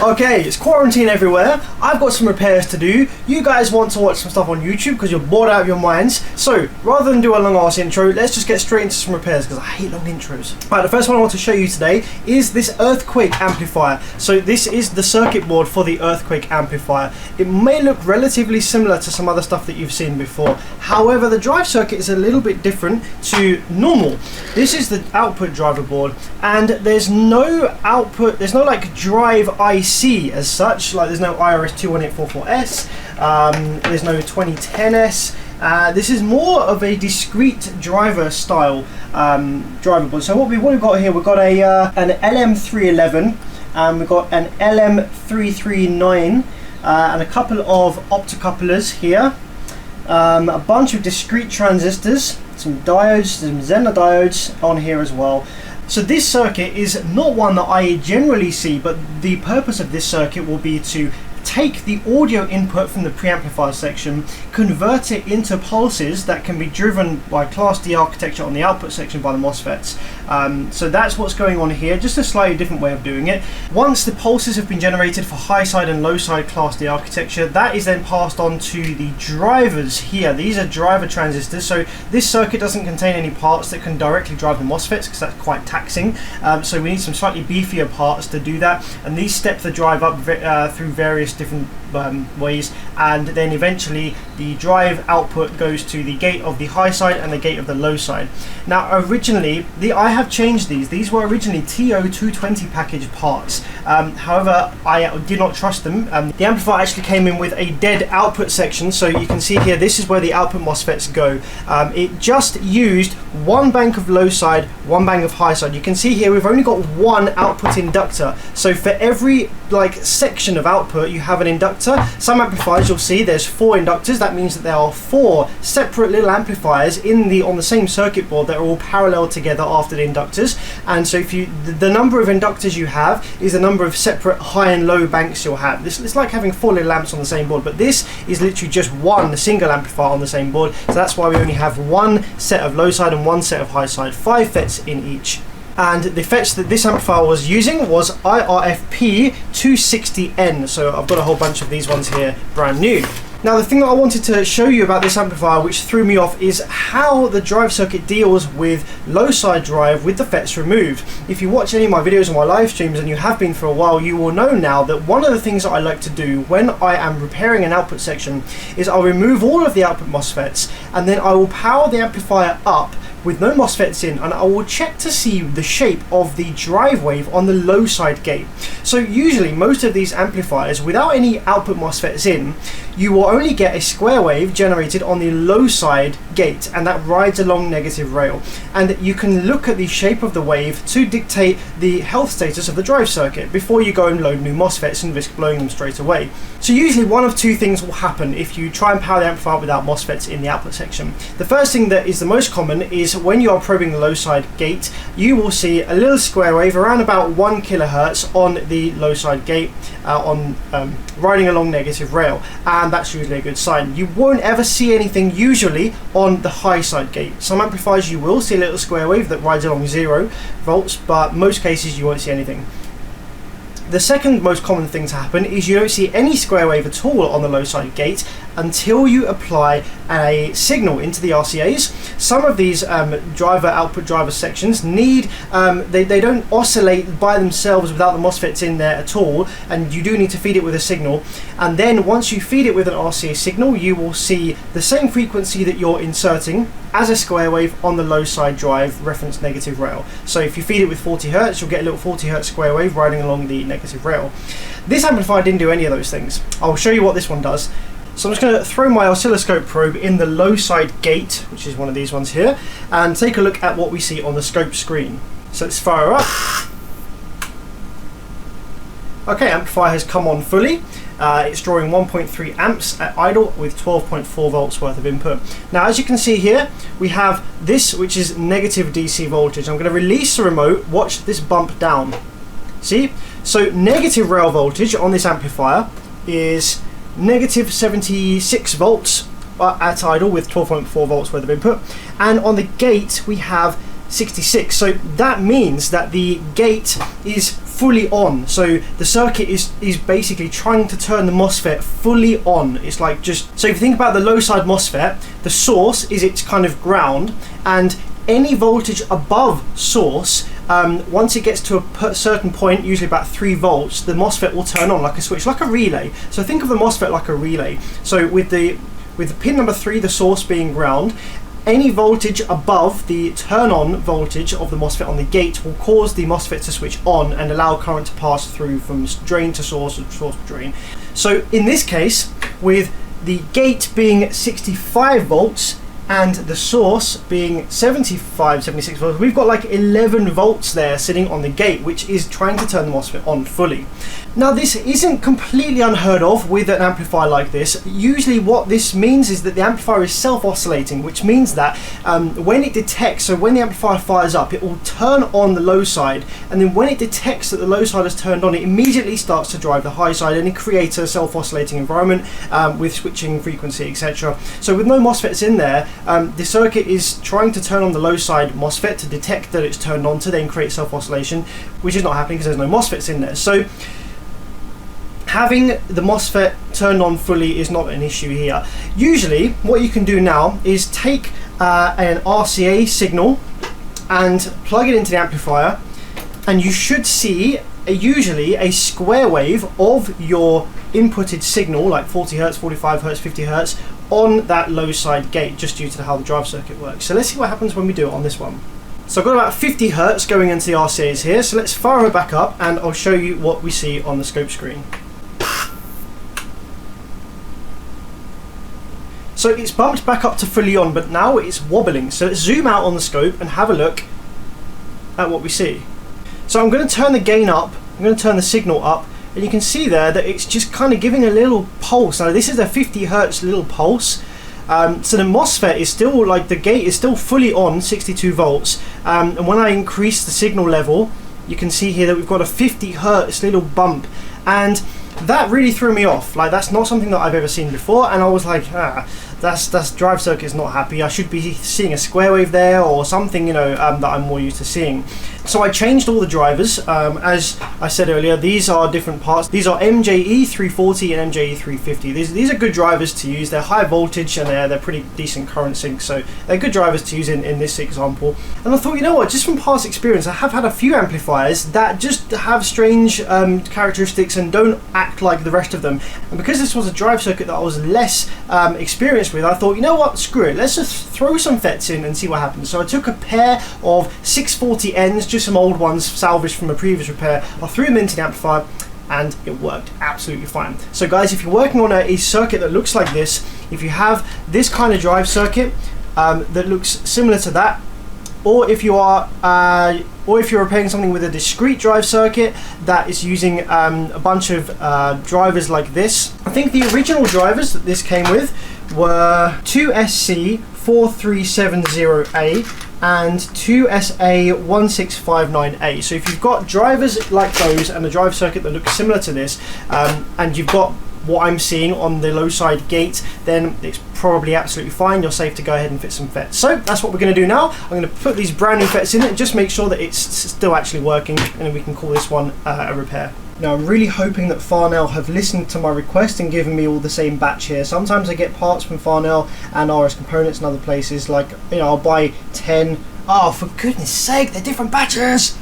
Okay, it's quarantine everywhere. I've got some repairs to do. You guys want to watch some stuff on YouTube because you're bored out of your minds. So, rather than do a long ass intro, let's just get straight into some repairs because I hate long intros. Right, the first one I want to show you today is this earthquake amplifier. So this is the circuit board for the earthquake amplifier. It may look relatively similar to some other stuff that you've seen before. However, the drive circuit is a little bit different to normal. This is the output driver board, and there's no output, there's no like drive IC as such, like there's no IRS21844S, there's no 2010S. This is more of a discrete driver style driver board. So what we've got here, we've got an LM311, and we've got an LM339, and a couple of optocouplers here, a bunch of discrete transistors, some diodes, some Zener diodes on here as well. So this circuit is not one that I generally see, but the purpose of this circuit will be to take the audio input from the preamplifier section, convert it into pulses that can be driven by Class D architecture on the output section by the MOSFETs. So that's what's going on here, just a slightly different way of doing it. Once the pulses have been generated for high side and low side Class D architecture, that is then passed on to the drivers here. These are driver transistors, so this circuit doesn't contain any parts that can directly drive the MOSFETs because that's quite taxing. So we need some slightly beefier parts to do that, and these step the drive up through various different ways, and then eventually the drive output goes to the gate of the high side and the gate of the low side. Now originally, I have changed these were originally TO220 package parts. However, I did not trust them. The amplifier actually came in with a dead output section, so you can see here this is where the output MOSFETs go. It just used one bank of low side, one bank of high side. You can see here we've only got one output inductor, so for every section of output you have an inductor. Some amplifiers you'll see there's 4 inductors. That means that there are 4 separate little amplifiers on the same circuit board that are all parallel together after the inductors. And so if the number of inductors you have is the number of separate high and low banks you'll have. It's like having 4 little amps on the same board, but this is literally just one single amplifier on the same board. So that's why we only have one set of low side and one set of high side, 5 FETs in each. And the FETs that this amplifier was using was IRFP260N, so I've got a whole bunch of these ones here, brand new. Now the thing that I wanted to show you about this amplifier which threw me off is how the drive circuit deals with low side drive with the FETs removed. If you watch any of my videos or my live streams, and you have been for a while, you will know now that one of the things that I like to do when I am repairing an output section is I'll remove all of the output MOSFETs, and then I will power the amplifier up with no MOSFETs in, and I will check to see the shape of the drive wave on the low side gate. So usually most of these amplifiers, without any output MOSFETs in, you will only get a square wave generated on the low side gate, and that rides along negative rail. And you can look at the shape of the wave to dictate the health status of the drive circuit before you go and load new MOSFETs and risk blowing them straight away. So usually one of two things will happen if you try and power the amplifier without MOSFETs in the output section. The first thing that is the most common is when you are probing the low side gate, you will see a little square wave around about 1 kHz on the low side gate riding along negative rail, and that's usually a good sign. You won't ever see anything usually on the high side gate. Some amplifiers you will see a little square wave that rides along 0 volts, but most cases you won't see anything. The second most common thing to happen is you don't see any square wave at all on the low side gate until you apply a signal into the RCAs. Some of these output driver sections need, they don't oscillate by themselves without the MOSFETs in there at all, and you do need to feed it with a signal. And then once you feed it with an RCA signal, you will see the same frequency that you're inserting as a square wave on the low side drive reference negative rail. So if you feed it with 40 Hz, you'll get a little 40 Hz square wave riding along the negative rail. This amplifier didn't do any of those things. I'll show you what this one does. So I'm just going to throw my oscilloscope probe in the low side gate, which is one of these ones here, and take a look at what we see on the scope screen. So let's fire up. Okay, amplifier has come on fully. It's drawing 1.3 amps at idle with 12.4 volts worth of input. Now as you can see here, we have this which is negative DC voltage. I'm going to release the remote, watch this bump down. See? So negative rail voltage on this amplifier is negative 76 volts at idle with 12.4 volts worth of input, and on the gate we have 66. So that means that the gate is fully on. So the circuit is basically trying to turn the MOSFET fully on. It's like just, so if you think about the low side MOSFET, the source is its kind of ground, and any voltage above source, once it gets to a certain point, usually about 3 volts, the MOSFET will turn on like a switch, like a relay. So think of the MOSFET like a relay. So with the pin number 3, the source being ground, any voltage above the turn on voltage of the MOSFET on the gate will cause the MOSFET to switch on and allow current to pass through from drain to source or source to drain. So in this case, with the gate being 65 volts and the source being 75, 76 volts, we've got like 11 volts there sitting on the gate, which is trying to turn the MOSFET on fully. Now this isn't completely unheard of with an amplifier like this. Usually what this means is that the amplifier is self-oscillating, which means that when it detects, so when the amplifier fires up, it will turn on the low side, and then when it detects that the low side has turned on, it immediately starts to drive the high side, and it creates a self-oscillating environment with switching frequency, etc. So with no MOSFETs in there, the circuit is trying to turn on the low side MOSFET to detect that it's turned on, to then create self-oscillation, which is not happening because there's no MOSFETs in there. So having the MOSFET turned on fully is not an issue here. Usually what you can do now is take an RCA signal and plug it into the amplifier, and you should see usually a square wave of your inputted signal, like 40 Hz, 45 Hz, 50 Hz, on that low side gate, just due to how the drive circuit works. So let's see what happens when we do it on this one. So I've got about 50 Hz going into the RCAs here, so let's fire it back up and I'll show you what we see on the scope screen. So it's bumped back up to fully on, but now it's wobbling. So let's zoom out on the scope and have a look at what we see. So I'm going to turn the gain up, I'm going to turn the signal up, and you can see there that it's just kind of giving a little pulse. Now this is a 50 Hz little pulse. So the MOSFET is still, like the gate is still fully on, 62 volts. And when I increase the signal level, you can see here that we've got a 50 Hz little bump. And that really threw me off. Like, that's not something that I've ever seen before, and I was like, that's drive circuit's not happy. I should be seeing a square wave there or something, you know, that I'm more used to seeing. So I changed all the drivers. As I said earlier, these are different parts. These are MJE 340 and MJE 350. These are good drivers to use. They're high voltage and they're pretty decent current sinks, so they're good drivers to use in this example. And I thought, you know what, just from past experience, I have had a few amplifiers that just have strange characteristics and don't act like the rest of them. And because this was a drive circuit that I was less experienced with, I thought, you know what, screw it, let's just throw some FETs in and see what happens. So I took a pair of 640Ns, just some old ones salvaged from a previous repair. I threw them into the amplifier and it worked absolutely fine. So guys, if you're working on a circuit that looks like this, if you have this kind of drive circuit that looks similar to that, or if you're repairing something with a discrete drive circuit that is using a bunch of drivers like this. I think the original drivers that this came with were 2SC4370A and 2SA1659A. So if you've got drivers like those and a drive circuit that looks similar to this, and you've got what I'm seeing on the low side gate, then it's probably absolutely fine. You're safe to go ahead and fit some FETs. So that's what we're going to do now. I'm going to put these brand new FETs in it and just make sure that it's still actually working, and then we can call this one a repair. Now I'm really hoping that Farnell have listened to my request and given me all the same batch here. Sometimes I get parts from Farnell and RS Components and other places, like, you know, I'll buy 10. Oh, for goodness sake, they're different batches!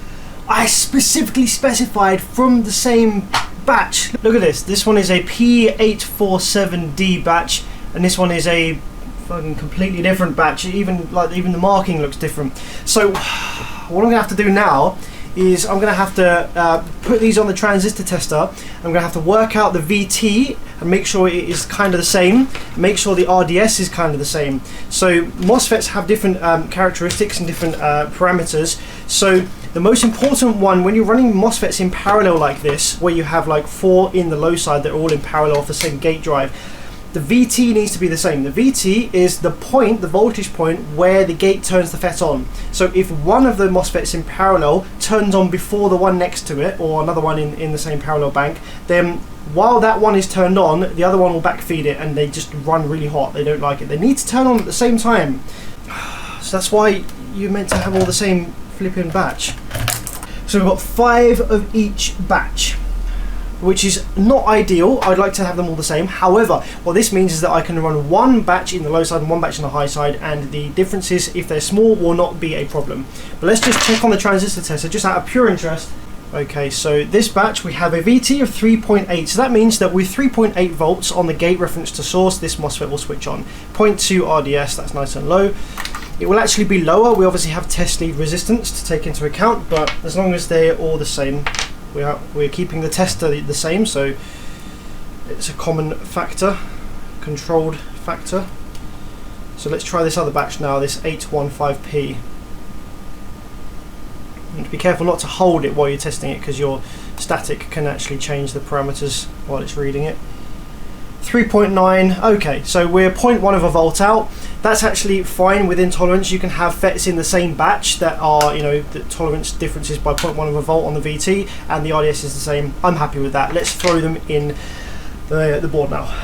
I specifically specified from the same batch. Look at this. This one is a P847D batch, and this one is a fucking completely different batch. Even the marking looks different. So what I'm gonna have to do now is I'm gonna have to put these on the transistor tester. I'm gonna have to work out the VT and make sure it is kind of the same, make sure the RDS is kind of the same. So MOSFETs have different characteristics and different parameters. So the most important one, when you're running MOSFETs in parallel like this, where you have like 4 in the low side that are all in parallel off the same gate drive, the VT needs to be the same. The VT is the point, the voltage point, where the gate turns the FET on. So if one of the MOSFETs in parallel turns on before the one next to it, or another one in the same parallel bank, then while that one is turned on, the other one will backfeed it, and they just run really hot. They don't like it. They need to turn on at the same time. So that's why you're meant to have all the same flipping batch. So So we've got 5 of each batch, which is not ideal. I'd like to have them all the same. However, what this means is that I can run one batch in the low side and one batch in the high side, and the differences, if they're small, will not be a problem. But let's just check on the transistor tester, just out of pure interest. Okay, so this batch we have a VT of 3.8, so that means that with 3.8 volts on the gate reference to source, this MOSFET will switch on. 0.2 RDS, that's nice and low. It will actually be lower. We obviously have test lead resistance to take into account, but as long as they're all the same, we're keeping the tester the same, so it's a common factor, controlled factor. So let's try this other batch now, this 815P. And be careful not to hold it while you're testing it, because your static can actually change the parameters while it's reading it. 3.9, okay, so we're 0.1 of a volt out. That's actually fine within tolerance. You can have FETs in the same batch that are, the tolerance differences by 0.1 of a volt on the VT, and the RDS is the same. I'm happy with that. Let's throw them in the board now.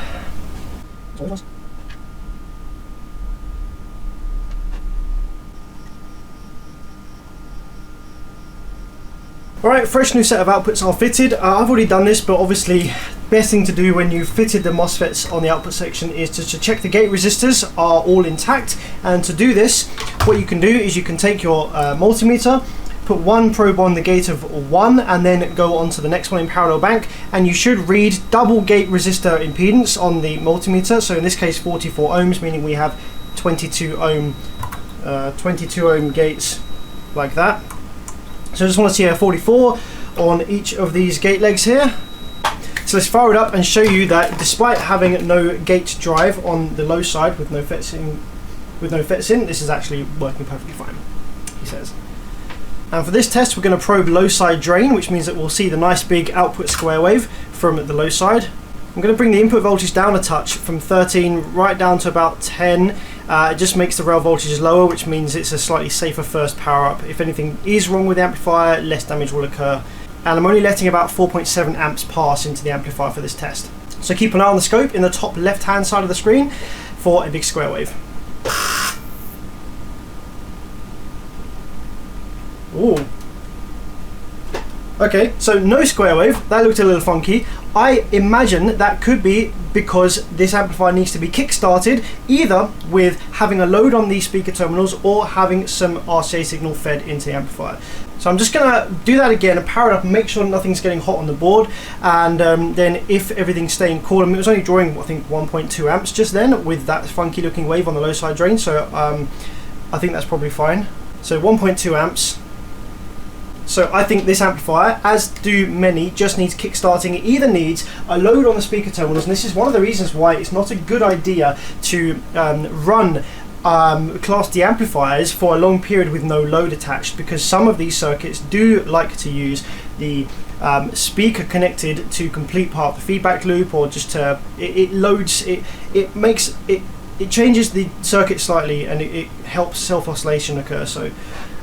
Alright, fresh new set of outputs are fitted. I've already done this, but obviously best thing to do when you've fitted the MOSFETs on the output section is to check the gate resistors are all intact. And to do this, what you can do is you can take your multimeter, put one probe on the gate of 1, and then go on to the next one in parallel bank, and you should read double gate resistor impedance on the multimeter. So in this case 44 ohms, meaning we have 22 ohm gates like that. So I just want to see a 44 on each of these gate legs here. So let's fire it up and show you that despite having no gate drive on the low side with no FETs in, this is actually working perfectly fine, he says. And for this test, we're going to probe low side drain, which means that we'll see the nice big output square wave from the low side. I'm going to bring the input voltage down a touch from 13 right down to about 10. It just makes the rail voltage lower, which means it's a slightly safer first power up. If anything is wrong with the amplifier, less damage will occur. And I'm only letting about 4.7 amps pass into the amplifier for this test. So keep an eye on the scope in the top left hand side of the screen for a big square wave. Ooh. Okay, so no square wave. That looked a little funky. I imagine that could be because this amplifier needs to be kick-started either with having a load on these speaker terminals or having some RCA signal fed into the amplifier. So I'm just going to do that again and power it up and make sure nothing's getting hot on the board, and then if everything's staying cool, I mean, it was only drawing I think 1.2 amps just then with that funky looking wave on the low side drain, so I think that's probably fine. So 1.2 amps. So I think this amplifier, as do many, just needs kick-starting. It either needs a load on the speaker terminals, and this is one of the reasons why it's not a good idea to run Class D amplifiers for a long period with no load attached, because some of these circuits do like to use the speaker connected to complete part of the feedback loop, or just to it changes the circuit slightly, and it helps self-oscillation occur. So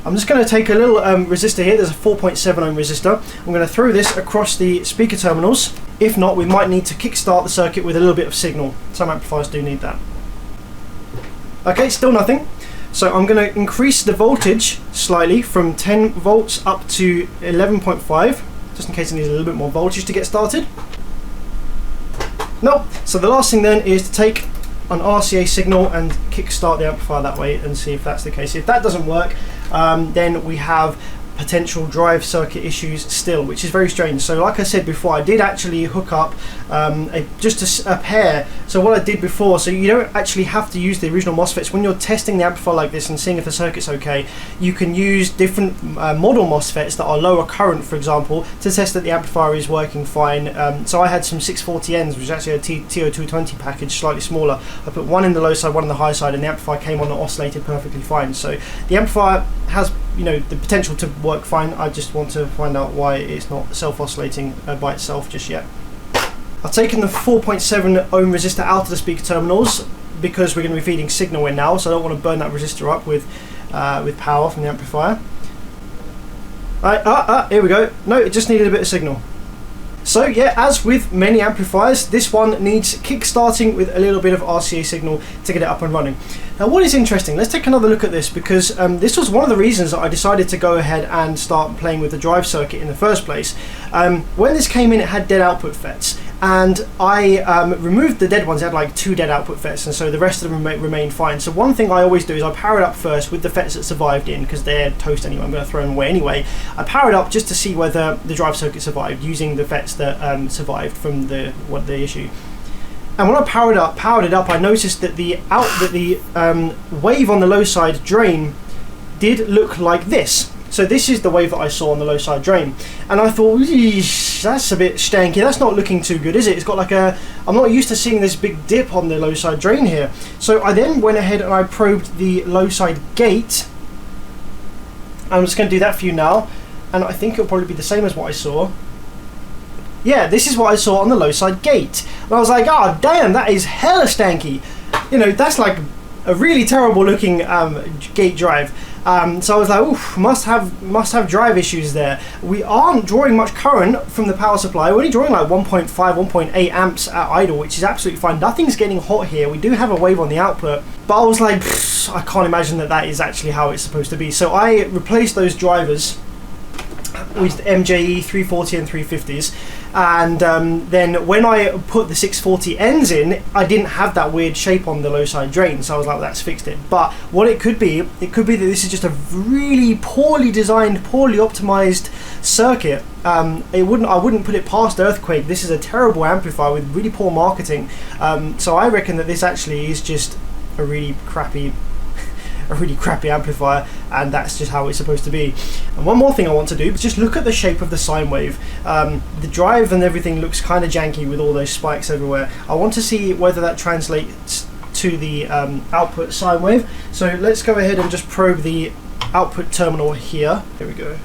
I'm just going to take a little resistor here. There's a 4.7 ohm resistor. I'm going to throw this across the speaker terminals. If not, we might need to kickstart the circuit with a little bit of signal. Some amplifiers do need that. Okay, still nothing. So I'm going to increase the voltage slightly from 10 volts up to 11.5, just in case it needs a little bit more voltage to get started. Nope. So the last thing then is to take an RCA signal and kickstart the amplifier that way and see if that's the case. If that doesn't work, then we have potential drive circuit issues still, which is very strange. So like I said before, I did actually hook up just a pair. So what I did before, so you don't actually have to use the original MOSFETs when you're testing the amplifier like this and seeing if the circuit's okay. You can use different model MOSFETs that are lower current, for example, to test that the amplifier is working fine. So I had some 640Ns, which is actually a TO220 package, slightly smaller. I put one in the low side, one in the high side, and the amplifier came on and oscillated perfectly fine. So the amplifier has, the potential to work fine. I just want to find out why it's not self-oscillating by itself just yet. I've taken the 4.7 ohm resistor out of the speaker terminals because we're going to be feeding signal in now, so I don't want to burn that resistor up with power from the amplifier. Here we go. No, it just needed a bit of signal. So yeah, as with many amplifiers, this one needs kick-starting with a little bit of RCA signal to get it up and running. Now what is interesting, let's take another look at this, because this was one of the reasons that I decided to go ahead and start playing with the drive circuit in the first place. When this came in, it had dead output FETs, and I removed the dead ones. It had like 2 dead output FETs, and so the rest of them remained fine. So one thing I always do is I power it up first with the FETs that survived in, because they're toast anyway, I'm going to throw them away anyway. I power it up just to see whether the drive circuit survived, using the FETs that survived from the issue. And when I powered it up, I noticed that the wave on the low side drain did look like this. So this is the wave that I saw on the low side drain, and I thought, that's a bit stanky. That's not looking too good, is it? It's got like a, I'm not used to seeing this big dip on the low side drain here. So I then went ahead and I probed the low side gate. I'm just going to do that for you now, and I think it'll probably be the same as what I saw. Yeah, this is what I saw on the low side gate, and I was like, oh damn, that is hella stanky. You know, that's like a really terrible looking gate drive. So I was like, oof, must have drive issues there. We aren't drawing much current from the power supply. We're only drawing like 1.5, 1.8 amps at idle, which is absolutely fine. Nothing's getting hot here. We do have a wave on the output, but I was like, I can't imagine that is actually how it's supposed to be. So I replaced those drivers with MJE 340 and 350s, and then when I put the 640 ends in, I didn't have that weird shape on the low side drain, so I was like, well, that's fixed it. But what it could be that this is just a really poorly designed, poorly optimized circuit. I wouldn't put it past Earthquake. This is a terrible amplifier with really poor marketing, so I reckon that this actually is just a really crappy amplifier, and that's just how it's supposed to be. And one more thing I want to do is just look at the shape of the sine wave. The drive and everything looks kind of janky with all those spikes everywhere. I want to see whether that translates to the output sine wave. So let's go ahead and just probe the output terminal here. Here we go.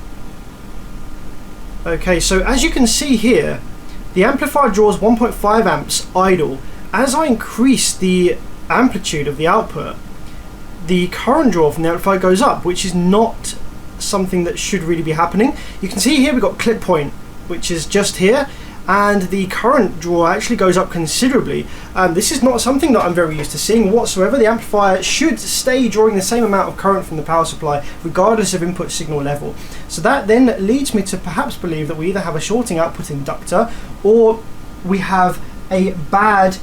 Okay, so as you can see here, the amplifier draws 1.5 amps idle. As I increase the amplitude of the output, the current draw from the amplifier goes up, which is not something that should really be happening. You can see here we've got clip point, which is just here, and the current draw actually goes up considerably. This is not something that I'm very used to seeing whatsoever. The amplifier should stay drawing the same amount of current from the power supply regardless of input signal level. So that then leads me to perhaps believe that we either have a shorting output inductor, or we have a bad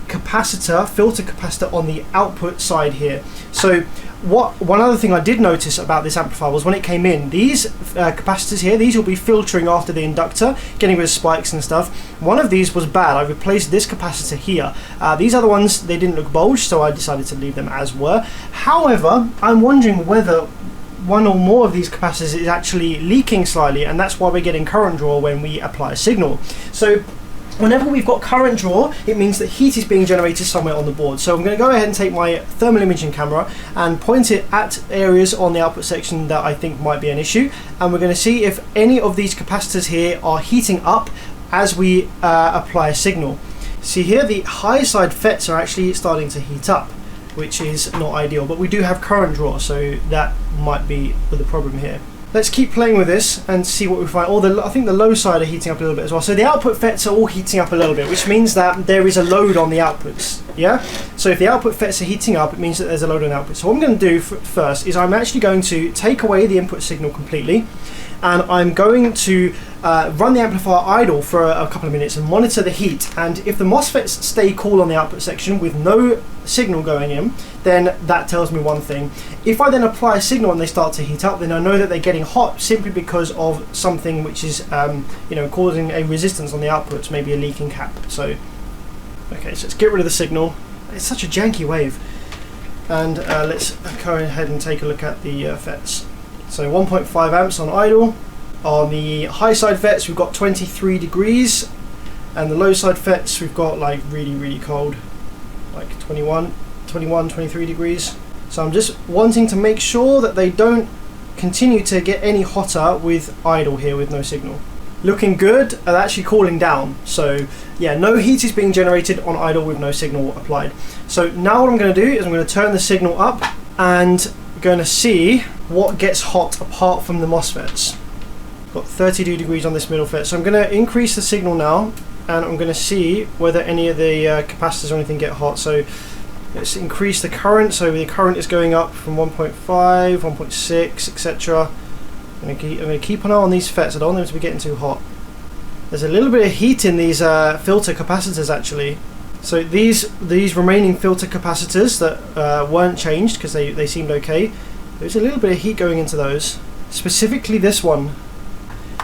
filter capacitor on the output side here. So one other thing I did notice about this amplifier was when it came in, these capacitors here, these will be filtering after the inductor, getting rid of spikes and stuff. One of these was bad. I replaced this capacitor here. These other ones, they didn't look bulged, so I decided to leave them as were. However, I'm wondering whether one or more of these capacitors is actually leaking slightly, and that's why we're getting current draw when we apply a signal. So whenever we've got current draw, it means that heat is being generated somewhere on the board. So I'm going to go ahead and take my thermal imaging camera and point it at areas on the output section that I think might be an issue, and we're going to see if any of these capacitors here are heating up as we apply a signal. See here, the high side FETs are actually starting to heat up, which is not ideal, but we do have current draw, so that might be the problem here. Let's keep playing with this and see what we find. I think the low side are heating up a little bit as well. So the output FETs are all heating up a little bit, which means that there is a load on the outputs. Yeah? So if the output FETs are heating up, it means that there's a load on the output. So what I'm going to do first is I'm actually going to take away the input signal completely, and I'm going to run the amplifier idle for a couple of minutes and monitor the heat. And if the MOSFETs stay cool on the output section with no signal going in, then that tells me one thing. If I then apply a signal and they start to heat up, then I know that they're getting hot simply because of something which is causing a resistance on the outputs, maybe a leaking cap. So okay, so let's get rid of the signal. It's such a janky wave, and let's go ahead and take a look at the FETs. So 1.5 amps on idle. On the high side FETs we've got 23 degrees, and the low side FETs we've got like really cold, like 21, 23 degrees. So I'm just wanting to make sure that they don't continue to get any hotter with idle here with no signal. Looking good, and actually cooling down. So yeah, no heat is being generated on idle with no signal applied. So now what I'm going to do is I'm going to turn the signal up and going to see what gets hot apart from the MOSFETs. Got 32 degrees on this middle FET. So I'm going to increase the signal now, and I'm going to see whether any of the capacitors or anything get hot. So let's increase the current. So the current is going up from 1.5, 1.6, etc. I'm going to keep an eye on these FETs. I don't want them to be getting too hot. There's a little bit of heat in these filter capacitors actually. So these remaining filter capacitors that weren't changed because they seemed okay, there's a little bit of heat going into those. Specifically this one.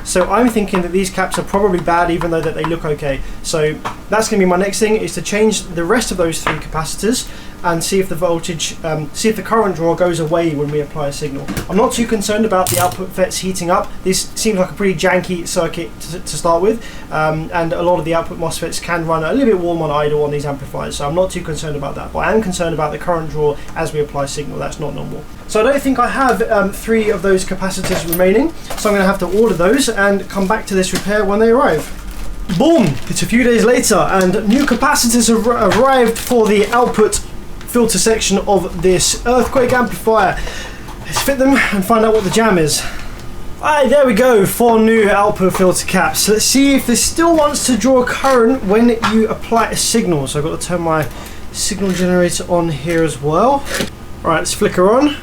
So I'm thinking that these caps are probably bad even though that they look okay. So that's going to be my next thing, is to change the rest of those 3 capacitors and see if the voltage, see if the current draw goes away when we apply a signal. I'm not too concerned about the output FETs heating up. This seems like a pretty janky circuit to start with, and a lot of the output MOSFETs can run a little bit warm on idle on these amplifiers, so I'm not too concerned about that. But I am concerned about the current draw as we apply signal. That's not normal. So I don't think I have 3 of those capacitors remaining, so I'm going to have to order those and come back to this repair when they arrive. Boom! It's a few days later and new capacitors have arrived for the output filter section of this earthquake amplifier. Let's fit them and find out what the jam is. Alright, there we go, 4 new output filter caps. Let's see if this still wants to draw current when you apply a signal. So I've got to turn my signal generator on here as well. Alright, let's flicker on.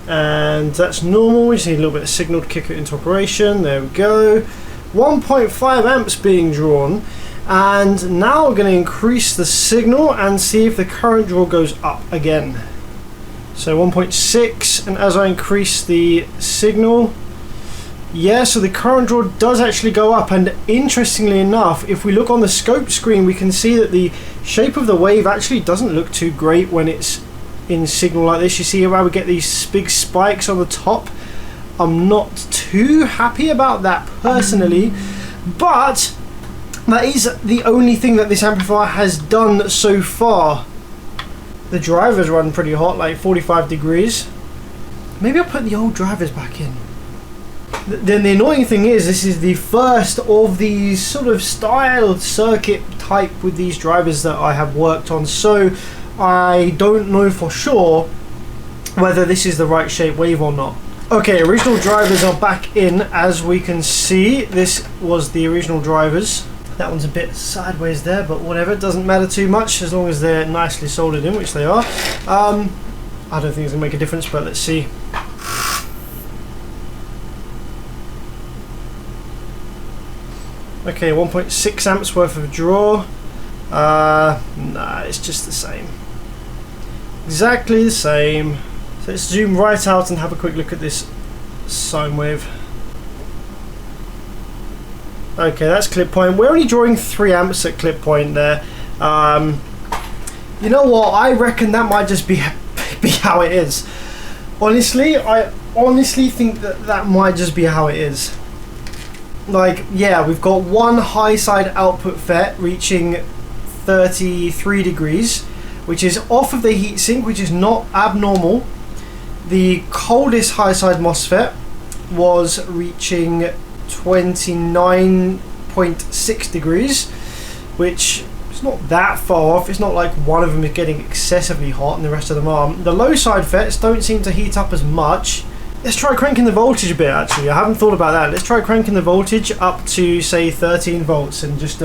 And that's normal. We just need a little bit of signal to kick it into operation. There we go. 1.5 amps being drawn. And now we're going to increase the signal and see if the current draw goes up again. So 1.6, and as I increase the signal, yeah, so the current draw does actually go up. And interestingly enough, if we look on the scope screen, we can see that the shape of the wave actually doesn't look too great when it's in signal like this. You see how we get these big spikes on the top. I'm not too happy about that personally, but that is the only thing that this amplifier has done so far. The drivers run pretty hot, like 45 degrees. Maybe I'll put the old drivers back in. Then the annoying thing is, this is the first of these sort of styled circuit type with these drivers that I have worked on, so I don't know for sure whether this is the right shape wave or not. Okay, original drivers are back in. As we can see, this was the original drivers. That one's a bit sideways there, but whatever, it doesn't matter too much as long as they're nicely soldered in, which they are. I don't think it's going to make a difference, but let's see. Okay, 1.6 amps worth of draw. Nah, it's just the same. Exactly the same. So let's zoom right out and have a quick look at this sine wave. Okay, that's clip point. We're only drawing 3 amps at clip point there. You know what? I reckon that might just be how it is. Honestly, I honestly think that might just be how it is. Like, yeah, we've got one high side output FET reaching 33 degrees, which is off of the heatsink, which is not abnormal. The coldest high side MOSFET was reaching 29.6 degrees, which is not that far off. It's not like one of them is getting excessively hot and the rest of them aren't. The low side FETs don't seem to heat up as much. Let's try cranking the voltage a bit actually. I haven't thought about that. Let's try cranking the voltage up to say 13 volts and just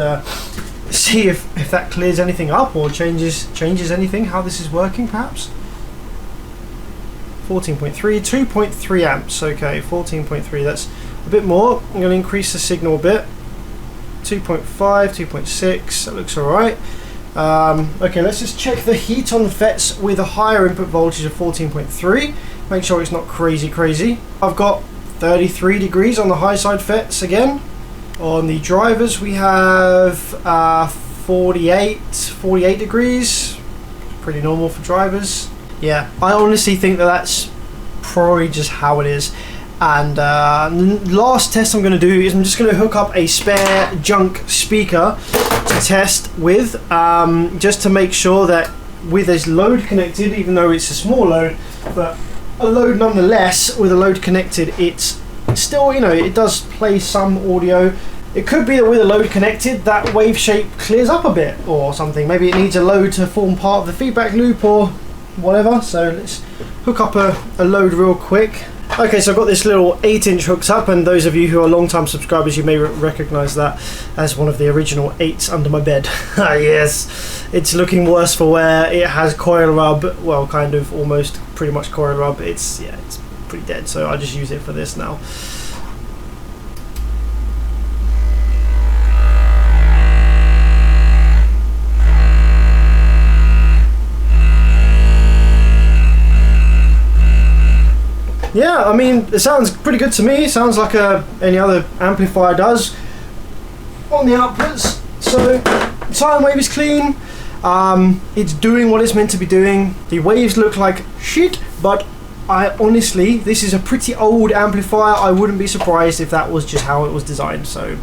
see if that clears anything up or changes anything, how this is working perhaps. 14.3, 2.3 amps. Okay, 14.3, that's a bit more. I'm going to increase the signal a bit. 2.5, 2.6, that looks alright. Okay, let's just check the heat on the FETs with a higher input voltage of 14.3. Make sure it's not crazy. I've got 33 degrees on the high side FETs again. On the drivers we have 48 degrees. Pretty normal for drivers. Yeah, I honestly think that's probably just how it is. And last test I'm going to do is I'm just going to hook up a spare junk speaker to test with, just to make sure that with this load connected, even though it's a small load, but a load nonetheless, with a load connected, it's still, you know, it does play some audio. It could be that with a load connected, that wave shape clears up a bit or something. Maybe it needs a load to form part of the feedback loop or whatever. So let's hook up a load real quick. Okay, so I've got this little 8-inch hooks up, and those of you who are long-time subscribers, you may recognise that as one of the original 8s under my bed. Yes, it's looking worse for wear. It has coil rub, well, kind of, almost, pretty much coil rub. It's pretty dead, so I just use it for this now. Yeah, I mean, it sounds pretty good to me. It sounds like any other amplifier does on the outputs. So, sine wave is clean. It's doing what it's meant to be doing. The waves look like shit, but honestly, this is a pretty old amplifier. I wouldn't be surprised if that was just how it was designed. So,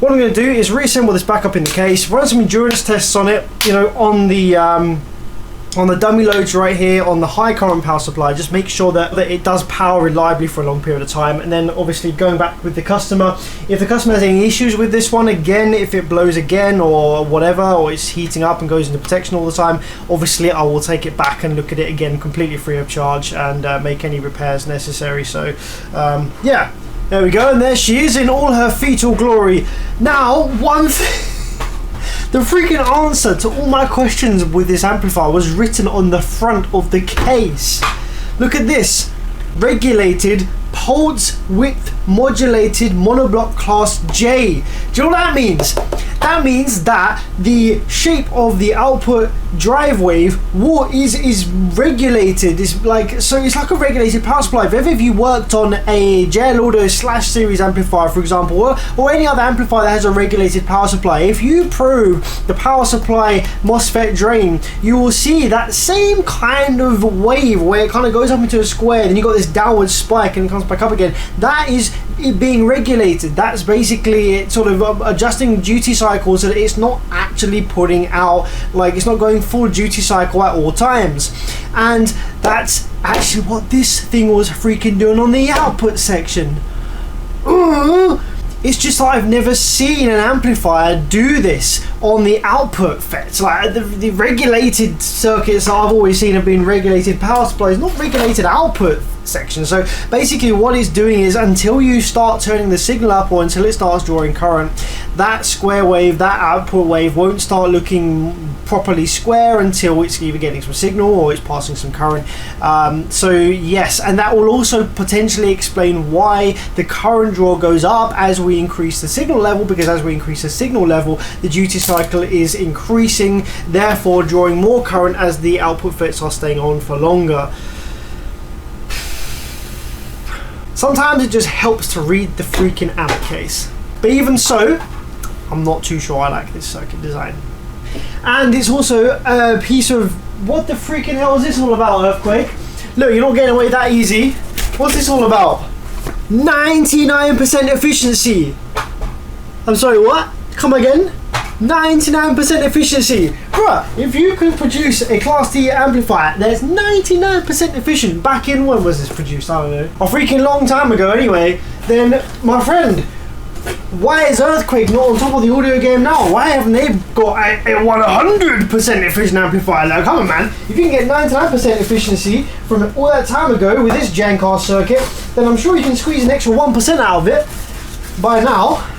what I'm going to do is reassemble this back up in the case, run some endurance tests on it, you know, on the dummy loads right here, on the high current power supply, just make sure that it does power reliably for a long period of time. And then obviously going back with the customer, if the customer has any issues with this one, again, if it blows again or whatever, or it's heating up and goes into protection all the time, obviously I will take it back and look at it again completely free of charge and make any repairs necessary. So yeah, there we go, and there she is in all her fetal glory. Now, one thing, the freaking answer to all my questions with this amplifier was written on the front of the case. Look at this. Regulated pulse width modulated monoblock class J. Do you know what that means? That means that the shape of the output drive wave is regulated. It's like a regulated power supply. If ever you worked on a JL Audio / series amplifier, for example, or any other amplifier that has a regulated power supply, if you probe the power supply MOSFET drain, you will see that same kind of wave where it kind of goes up into a square, then you got this downward spike and it comes back up again. That is it being regulated. That's basically it, sort of adjusting duty cycle so that it's not actually putting out, like, it's not going full duty cycle at all times. And that's actually what this thing was freaking doing on the output section. It's just like I've never seen an amplifier do this on the output FETs. Like the regulated circuits that I've always seen have been regulated power supplies, not regulated output section. So basically what it's doing is, until you start turning the signal up or until it starts drawing current, that square wave, that output wave won't start looking properly square until it's either getting some signal or it's passing some current. So yes, and that will also potentially explain why the current draw goes up as we increase the signal level, because as we increase the signal level, the duty cycle is increasing, therefore drawing more current as the output FETs are staying on for longer. Sometimes it just helps to read the freaking amp case. But even so, I'm not too sure I like this circuit design. And it's also a piece of, what the freaking hell is this all about, Earthquake? Look, you're not getting away that easy. What's this all about? 99% efficiency. I'm sorry, what? Come again? 99% efficiency. Bruh, if you can produce a Class D amplifier that's 99% efficient, back in, when was this produced? I don't know. A freaking long time ago anyway, then, my friend, why is Earthquake not on top of the audio game now? Why haven't they got a 100% efficient amplifier? Like, come on, man. If you can get 99% efficiency from all that time ago with this jank-ass circuit, then I'm sure you can squeeze an extra 1% out of it by now.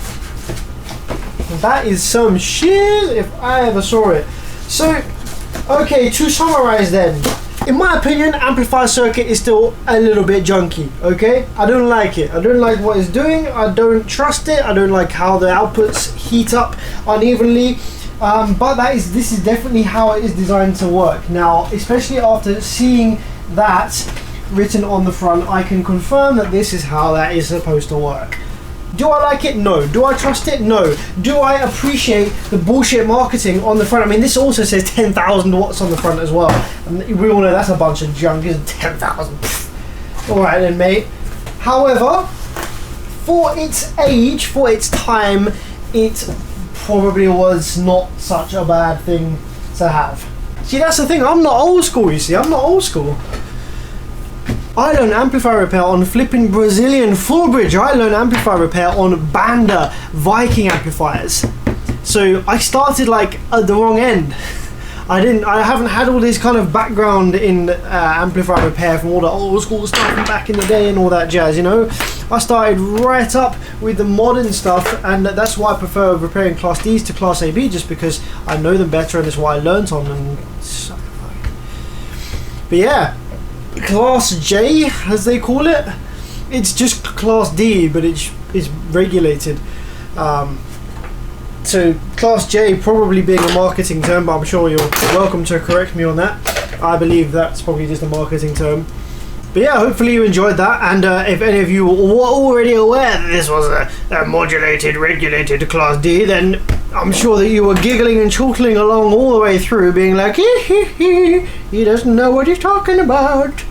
That is some shit if I ever saw it. So, okay, to summarize then, in my opinion, amplifier circuit is still a little bit junky, okay? I don't like it. I don't like what it's doing. I don't trust it. I don't like how the outputs heat up unevenly. But this is definitely how it is designed to work. Now, especially after seeing that written on the front, I can confirm that this is how that is supposed to work. Do I like it? No. Do I trust it? No. Do I appreciate the bullshit marketing on the front? I mean, this also says 10,000 watts on the front as well. And we all know that's a bunch of junk, isn't 10,000? Alright then, mate. However, for its age, for its time, it probably was not such a bad thing to have. See, that's the thing. I'm not old school, you see. I'm not old school. I learned amplifier repair on flipping Brazilian full bridge. I learned amplifier repair on Banda Viking amplifiers. So I started like at the wrong end. I haven't had all this kind of background in amplifier repair from all the old school stuff from back in the day and all that jazz, you know. I started right up with the modern stuff, and that's why I prefer repairing Class Ds to Class AB, just because I know them better and it's what I learnt on them. But yeah, Class J, as they call it, it's just Class D, but it's regulated. So Class J probably being a marketing term, but I'm sure you're welcome to correct me on that. I believe that's probably just a marketing term. But yeah, hopefully you enjoyed that, and if any of you were already aware that this was a modulated, regulated Class D, then I'm sure that you were giggling and chortling along all the way through, being like, he doesn't know what he's talking about.